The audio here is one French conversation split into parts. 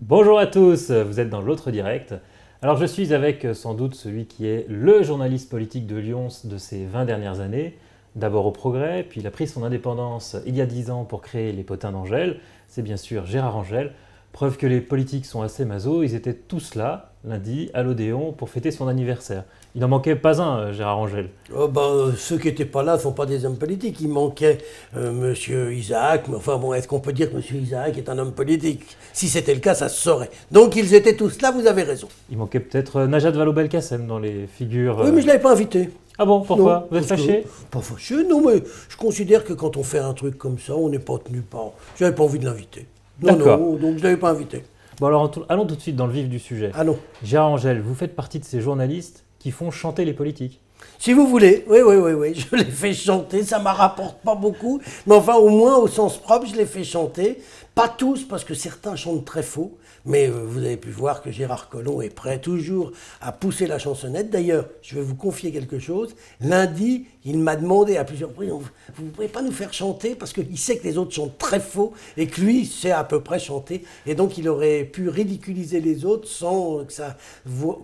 Bonjour à tous, vous êtes dans l'autre direct. Alors je suis avec sans doute celui qui est le journaliste politique de Lyon de ces 20 dernières années. D'abord au Progrès, puis il a pris son indépendance il y a 10 ans pour créer les Potins d'Angèle. C'est bien sûr Gérard Angèle. Preuve que les politiques sont assez maso, ils étaient tous là, lundi, à l'Odéon, pour fêter son anniversaire. Il n'en manquait pas un, Gérard Angèle. Oh ceux qui n'étaient pas là ne sont pas des hommes politiques. Il manquait Monsieur Isaac. Mais enfin bon, est-ce qu'on peut dire que Monsieur Isaac est un homme politique? Si c'était le cas, ça se saurait. Donc ils étaient tous là, vous avez raison. Il manquait peut-être Najat Vallaud-Belkacem dans les figures... Oui, mais je ne l'avais pas invité. Ah bon, pourquoi? Non, Vous êtes parce que- fâché? Pas fâché, non, mais je considère que quand on fait un truc comme ça, on n'est pas tenu par... Je n'avais pas envie de l'inviter. Non, D'accord. non, donc je ne l'avais pas invité. Bon alors allons tout de suite dans le vif du sujet. Ah non. Gérard Angèle, vous faites partie de ces journalistes qui font chanter les politiques. Si vous voulez, oui, je les fais chanter, ça ne me rapporte pas beaucoup, mais enfin au moins au sens propre, je les fais chanter. Pas tous, parce que certains chantent très faux, mais vous avez pu voir que Gérard Collomb est prêt toujours à pousser la chansonnette. D'ailleurs, je vais vous confier quelque chose. Lundi, il m'a demandé à plusieurs reprises, vous ne pouvez pas nous faire chanter, parce qu'il sait que les autres chantent très faux, et que lui sait à peu près chanter, et donc il aurait pu ridiculiser les autres sans que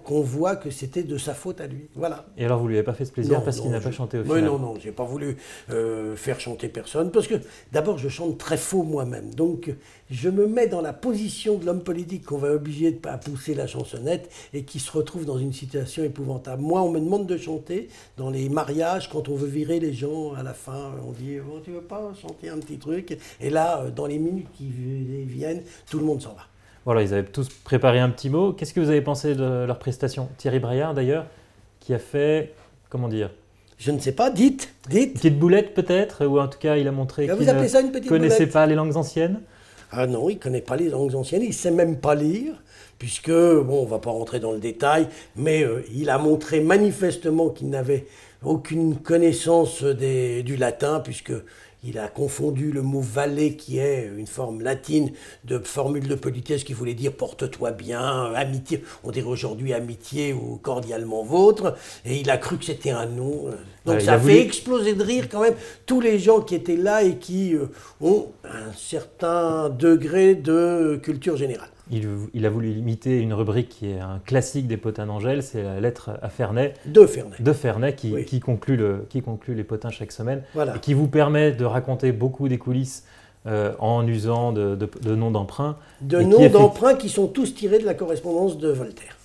qu'on voit que c'était de sa faute à lui. Voilà. Et alors vous lui avez pas fait ce plaisir Non, parce qu'il non, n'a pas chanté au Mais final. non, j'ai pas voulu faire chanter personne, parce que d'abord je chante très faux moi-même, donc je me mets dans la position de l'homme politique qu'on va obliger de pas pousser la chansonnette et qui se retrouve dans une situation épouvantable. Moi, on me demande de chanter dans les mariages, quand on veut virer les gens à la fin, on dit oh, tu veux pas chanter un petit truc? Et là, dans les minutes qui viennent, tout le monde s'en va. Voilà, ils avaient tous préparé un petit mot. Qu'est-ce que vous avez pensé de leur prestation? Thierry Braillard d'ailleurs, qui a fait, comment dire, Je ne sais pas, dites. une petite boulette peut-être, ou en tout cas il a montré Vous qu'il appelez ça une ne petite connaissait boulette? pas les langues anciennes. Ah non, il ne connaît pas les langues anciennes, il ne sait même pas lire, puisque, bon, on ne va pas rentrer dans le détail, mais il a montré manifestement qu'il n'avait aucune connaissance du latin, puisque il a confondu le mot valet, qui est une forme latine de formule de politesse qui voulait dire porte-toi bien, amitié, on dirait aujourd'hui amitié ou cordialement vôtre, et il a cru que c'était un nom. Donc Ouais, il ça a a voulu- fait exploser de rire quand même tous les gens qui étaient là et qui ont un certain degré de culture générale. Il a voulu imiter une rubrique qui est un classique des Potins d'Angèle, c'est la lettre à Ferney, De Ferney. de Ferney qui, Oui. qui conclut les Potins chaque semaine, Voilà. et qui vous permet de raconter beaucoup des coulisses en usant de noms d'emprunt. De Et qui noms effectu- d'emprunts qui sont tous tirés de la correspondance de Voltaire.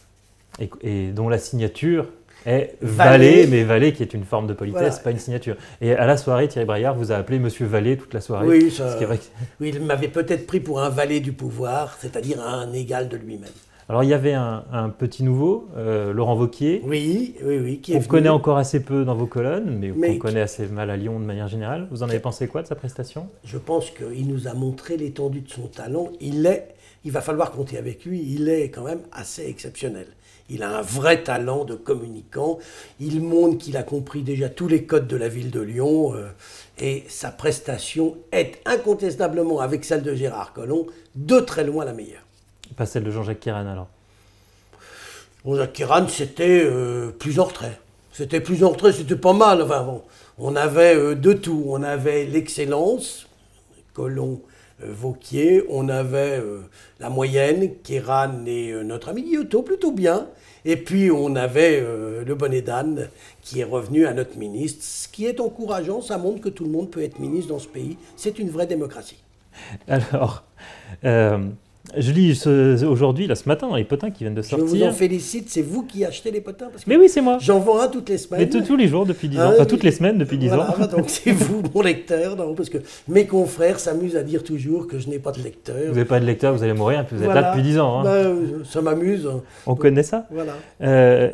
et dont la signature est Vallée. Vallée, mais Vallée qui est une forme de politesse, Voilà. pas une signature. Et à la soirée, Thierry Braillard vous a appelé Monsieur Vallée toute la soirée. Oui, ça- Ce qui est vrai que- Oui, il m'avait peut-être pris pour un valet du pouvoir, c'est-à-dire un égal de lui-même. Alors il y avait un petit nouveau, Laurent Wauquiez, Oui, qui est qu'on venu. connaît encore assez peu dans vos colonnes, mais Mais qu'on connaît assez mal à Lyon de manière générale. Vous en avez pensé quoi de sa prestation? Je pense qu'il nous a montré l'étendue de son talent. Il va falloir compter avec lui, il est quand même assez exceptionnel. Il a un vrai talent de communicant. Il montre qu'il a compris déjà tous les codes de la ville de Lyon. Et sa prestation est incontestablement, avec celle de Gérard Collomb, de très loin la meilleure. Pas celle de Jean-Jacques Kéran alors. Bon, Jacques Kéran, c'était plus en retrait. C'était pas mal. Enfin, bon, on avait de tout. On avait l'excellence, Collomb, Wauquiez. On avait la moyenne, Kéran et notre ami Guillotot, plutôt bien. Et puis on avait le bonnet d'âne qui est revenu à notre ministre. Ce qui est encourageant, ça montre que tout le monde peut être ministre dans ce pays. C'est une vraie démocratie. Alors, je lis aujourd'hui, là ce matin, dans les Potins qui viennent de Je vous sortir. en félicite, c'est vous qui achetez les potins. Parce que Mais oui, c'est moi. j'en vends un toutes les semaines. Mais tous les jours depuis 10 ans. Ah, Enfin, oui. toutes les semaines depuis 10 Voilà, ans. donc c'est vous, mon lecteur, non, parce que mes confrères s'amusent à dire toujours que je n'ai pas de lecteur. Vous n'avez pas de lecteur, vous allez mourir, puis vous êtes Voilà. là depuis 10 ans. Hein. Ça m'amuse. On connaît ça. Voilà.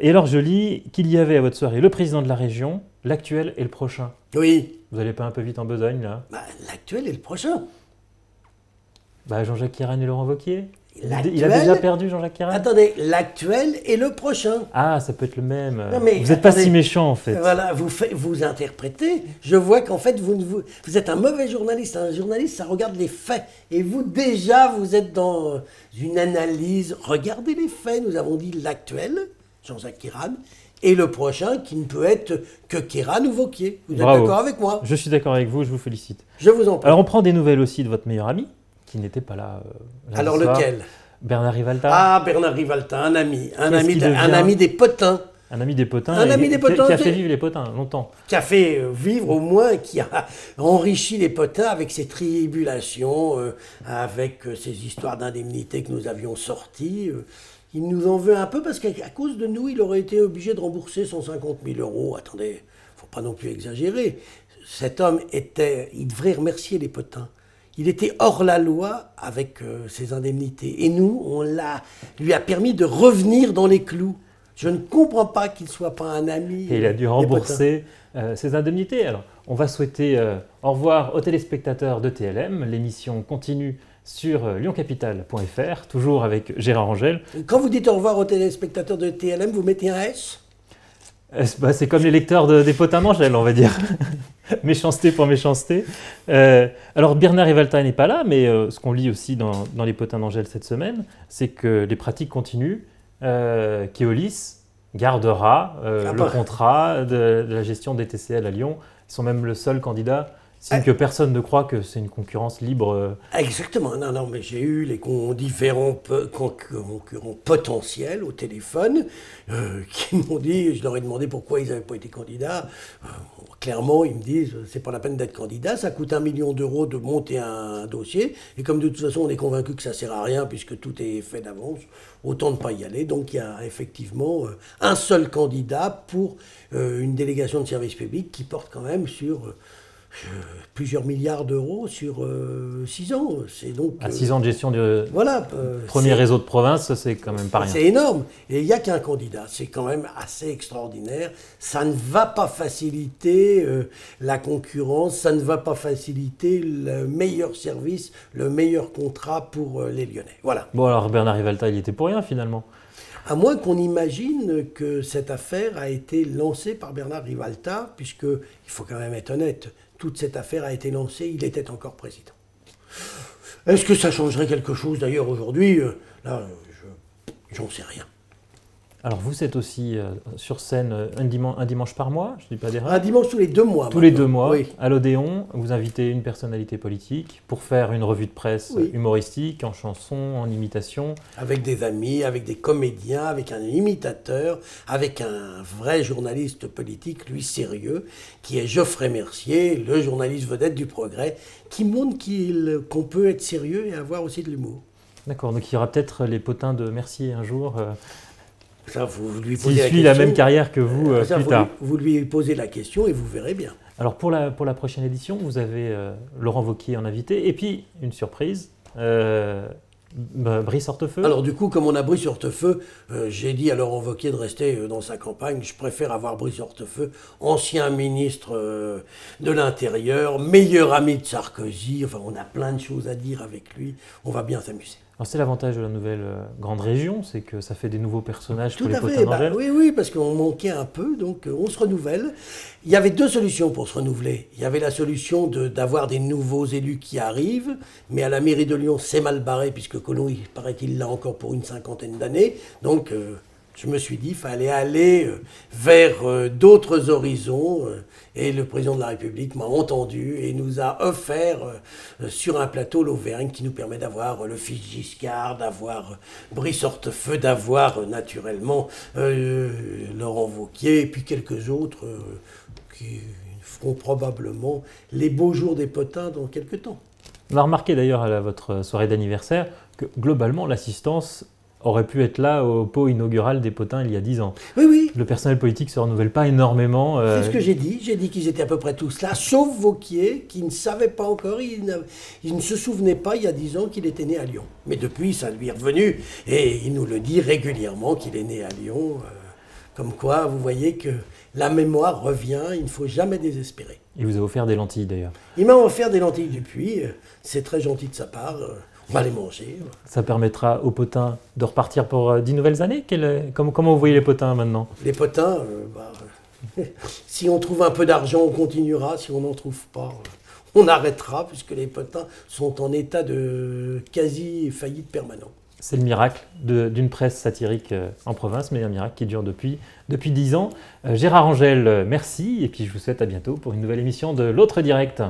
Et alors je lis qu'il y avait à votre soirée le président de la région, l'actuel et le prochain. Oui, Vous n'allez pas un peu vite en besogne là? l'actuel est le prochain. Bah, Jean-Jacques Kéran et Laurent Wauquiez. Il a L'actuel- déjà perdu Jean-Jacques Kéran? Attendez, l'actuel et le prochain. Ah, ça peut être le même. Non, mais Vous n'êtes pas attendez. si méchant en fait. Voilà, vous interprétez. Je vois qu'en fait, vous êtes un mauvais journaliste. Un journaliste, ça regarde les faits. Et vous, déjà, vous êtes dans une analyse. Regardez les faits. Nous avons dit l'actuel, Jean-Jacques Kéran, et le prochain qui ne peut être que Kéran ou Wauquiez. Vous êtes Bravo. d'accord avec moi? Je suis d'accord avec vous, je vous félicite. Je vous en prie. Alors on prend des nouvelles aussi de votre meilleur ami, qui n'était pas là. Lundi Alors soir. lequel? Bernard Rivalta. Ah, Bernard Rivalta, un ami, un ami des potins. Un ami des potins, qui a fait vivre les potins longtemps. Qui a fait vivre au moins, qui a enrichi les potins avec ses tribulations, avec ces histoires d'indemnité que nous avions sorties. Il nous en veut un peu parce qu'à cause de nous, il aurait été obligé de rembourser 150 000 €. Attendez, il ne faut pas non plus exagérer. Cet homme il devrait remercier les potins. Il était hors la loi avec ses indemnités. Et nous, lui a permis de revenir dans les clous. Je ne comprends pas qu'il ne soit pas un ami. Et il a dû rembourser ses indemnités. Alors, on va souhaiter au revoir aux téléspectateurs de TLM. L'émission continue sur lyoncapital.fr, toujours avec Gérard Angel. Quand vous dites au revoir aux téléspectateurs de TLM, vous mettez un S ? C'est comme les lecteurs des potins d'Angèle, on va dire. Méchanceté pour méchanceté. Alors Bernard Rivalta n'est pas là, mais ce qu'on lit aussi dans les potins d'Angèle cette semaine, c'est que les pratiques continuent. Keolis gardera le contrat de la gestion des TCL à Lyon. Ils sont même le seul candidat, signe que personne ne croit que c'est une concurrence libre. Exactement, non, mais j'ai eu les différents concurrents potentiels au téléphone qui m'ont dit, je leur ai demandé pourquoi ils n'avaient pas été candidats. Clairement, ils me disent, c'est pas la peine d'être candidat, ça coûte 1 million d'euros de monter un dossier, et comme de toute façon on est convaincu que ça sert à rien puisque tout est fait d'avance, autant ne pas y aller. Donc il y a effectivement un seul candidat pour une délégation de service public qui porte quand même sur plusieurs milliards d'euros sur 6 ans. C'est donc, à 6 ans de gestion du premier réseau de province, c'est quand même pas rien. C'est énorme. Et il n'y a qu'un candidat. C'est quand même assez extraordinaire. Ça ne va pas faciliter la concurrence, ça ne va pas faciliter le meilleur service, le meilleur contrat pour les Lyonnais. Voilà. Bon, alors Bernard Rivalta, il était pour rien finalement. À moins qu'on imagine que cette affaire a été lancée par Bernard Rivalta, puisque, il faut quand même être honnête, toute cette affaire a été lancée, il était encore président. Est-ce que ça changerait quelque chose d'ailleurs aujourd'hui ? Là, j'en sais rien. Alors vous êtes aussi sur scène un dimanche par mois, je ne dis pas d'erreur. Un dimanche tous les 2 mois. Tous les 2 mois, oui. À l'Odéon, vous invitez une personnalité politique pour faire une revue de presse humoristique, en chanson, en imitation. Avec des amis, avec des comédiens, avec un imitateur, avec un vrai journaliste politique, lui sérieux, qui est Geoffrey Mercier, le journaliste vedette du Progrès, qui montre qu'on peut être sérieux et avoir aussi de l'humour. D'accord, donc il y aura peut-être les potins de Mercier un jour. Ça, vous lui posez il suit la même carrière que vous plus tard. Vous lui posez la question et vous verrez bien. Alors pour la prochaine édition, vous avez Laurent Wauquiez en invité et puis une surprise, Brice Hortefeux. Alors du coup, comme on a Brice Hortefeux, j'ai dit à Laurent Wauquiez de rester dans sa campagne. Je préfère avoir Brice Hortefeux, ancien ministre de l'Intérieur, meilleur ami de Sarkozy. Enfin, on a plein de choses à dire avec lui. On va bien s'amuser. Alors c'est l'avantage de la nouvelle grande région, c'est que ça fait des nouveaux personnages pour les potins d'Angèle. Oui, parce qu'on manquait un peu, donc on se renouvelle. Il y avait 2 solutions pour se renouveler. Il y avait la solution d'avoir des nouveaux élus qui arrivent, mais à la mairie de Lyon, c'est mal barré, puisque Collomb, paraît-il, là encore pour une 50aine d'années. Donc je me suis dit qu'il fallait aller vers d'autres horizons. Et le président de la République m'a entendu et nous a offert sur un plateau l'Auvergne qui nous permet d'avoir le fils Giscard, d'avoir Brice Hortefeux, d'avoir naturellement Laurent Wauquiez et puis quelques autres qui feront probablement les beaux jours des potins dans quelques temps. On a remarqué d'ailleurs à votre soirée d'anniversaire que globalement l'assistance aurait pu être là au pot inaugural des potins il y a 10 ans. Oui. Le personnel politique ne se renouvelle pas énormément. C'est ce que j'ai dit. J'ai dit qu'ils étaient à peu près tous là, sauf Wauquiez, qui ne savait pas encore, il ne se souvenait pas il y a 10 ans qu'il était né à Lyon. Mais depuis, ça lui est revenu. Et il nous le dit régulièrement qu'il est né à Lyon. Comme quoi, vous voyez que la mémoire revient, il ne faut jamais désespérer. Il vous a offert des lentilles d'ailleurs. Il m'a offert des lentilles depuis. C'est très gentil de sa part. On va les manger. Ça permettra aux potins de repartir pour 10 nouvelles années. Comment vous voyez les potins maintenant ? Les potins, si on trouve un peu d'argent, on continuera. Si on n'en trouve pas, on arrêtera, puisque les potins sont en état de quasi-faillite permanent. C'est le miracle d'une presse satirique en province, mais un miracle qui dure depuis 10 ans. Gérard Angel, merci, et puis je vous souhaite à bientôt pour une nouvelle émission de l'Autre Direct.